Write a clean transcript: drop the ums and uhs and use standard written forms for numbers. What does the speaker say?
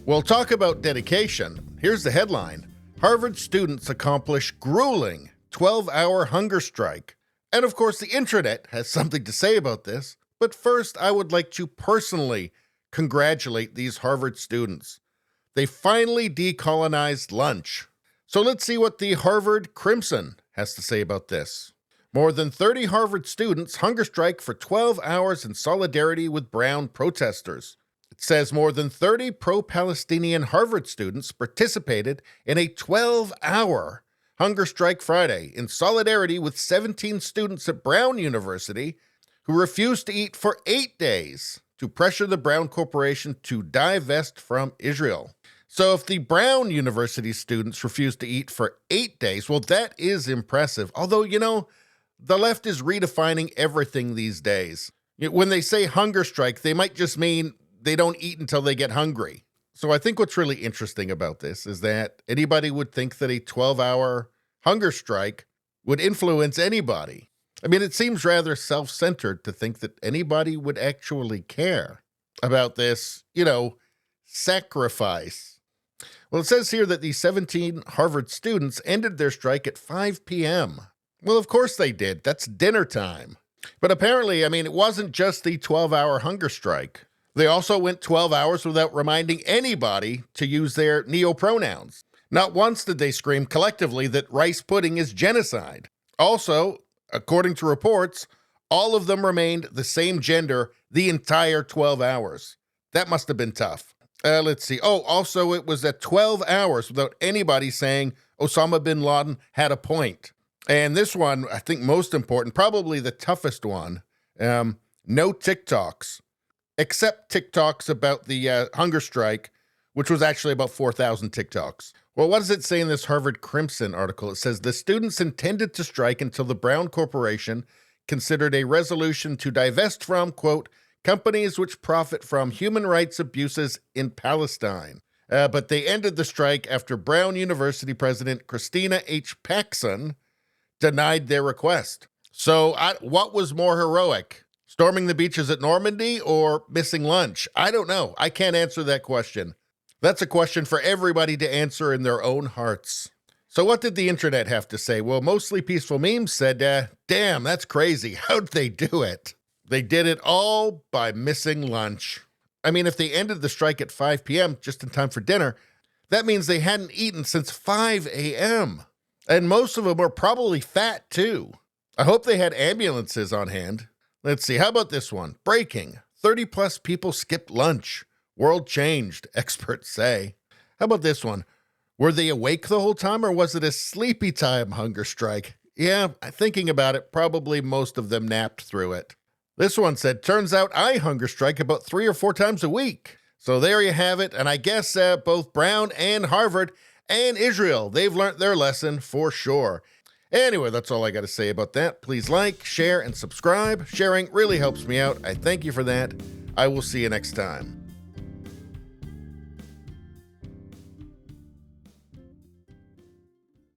Well, talk about dedication. Here's the headline. Harvard students accomplish grueling 12-hour hunger strike. And of course, the intranet has something to say about this. But first, I would like to personally congratulate these Harvard students. They finally decolonized lunch. So let's see what the Harvard Crimson has to say about this. More than 30 Harvard students hunger strike for 12 hours in solidarity with Brown protesters. It says more than 30 pro-Palestinian Harvard students participated in a 12-hour hunger strike Friday in solidarity with 17 students at Brown University who refused to eat for 8 days to pressure the Brown Corporation to divest from Israel. So if the Brown University students refused to eat for 8 days, well, that is impressive. Although, the left is redefining everything these days. When they say hunger strike, they might just mean they don't eat until they get hungry. So I think what's really interesting about this is that anybody would think that a 12-hour hunger strike would influence anybody. I mean, it seems rather self-centered to think that anybody would actually care about this, sacrifice. Well, it says here that the 17 Harvard students ended their strike at 5 p.m. Well, of course they did. That's dinner time. But apparently, it wasn't just the 12-hour hunger strike. They also went 12 hours without reminding anybody to use their neopronouns. Not once did they scream collectively that rice pudding is genocide. Also, according to reports, all of them remained the same gender the entire 12 hours. That must have been tough. Let's see. Oh, also it was at 12 hours without anybody saying Osama bin Laden had a point. And this one, I think most important, probably the toughest one, no TikToks. Except TikToks about the hunger strike, which was actually about 4,000 TikToks. Well, what does it say in this Harvard Crimson article? It says the students intended to strike until the Brown Corporation considered a resolution to divest from, quote, companies which profit from human rights abuses in Palestine. But they ended the strike after Brown University President Christina H. Paxson denied their request. So what was more heroic? Storming the beaches at Normandy or missing lunch? I don't know. I can't answer that question. That's a question for everybody to answer in their own hearts. So what did the internet have to say? Well, mostly peaceful memes said, damn, that's crazy. How'd they do it? They did it all by missing lunch. If they ended the strike at 5 p.m., just in time for dinner, that means they hadn't eaten since 5 a.m. And most of them were probably fat, too. I hope they had ambulances on hand. Let's see, how about this one? Breaking. 30-plus people skipped lunch. World changed, experts say. How about this one? Were they awake the whole time, or was it a sleepy time hunger strike? Yeah, thinking about it, probably most of them napped through it. This one said, turns out I hunger strike about 3 or 4 times a week. So there you have it, and I guess both Brown and Harvard and Israel, they've learned their lesson for sure. Anyway, that's all I got to say about that. Please like, share, and subscribe. Sharing really helps me out. I thank you for that. I will see you next time.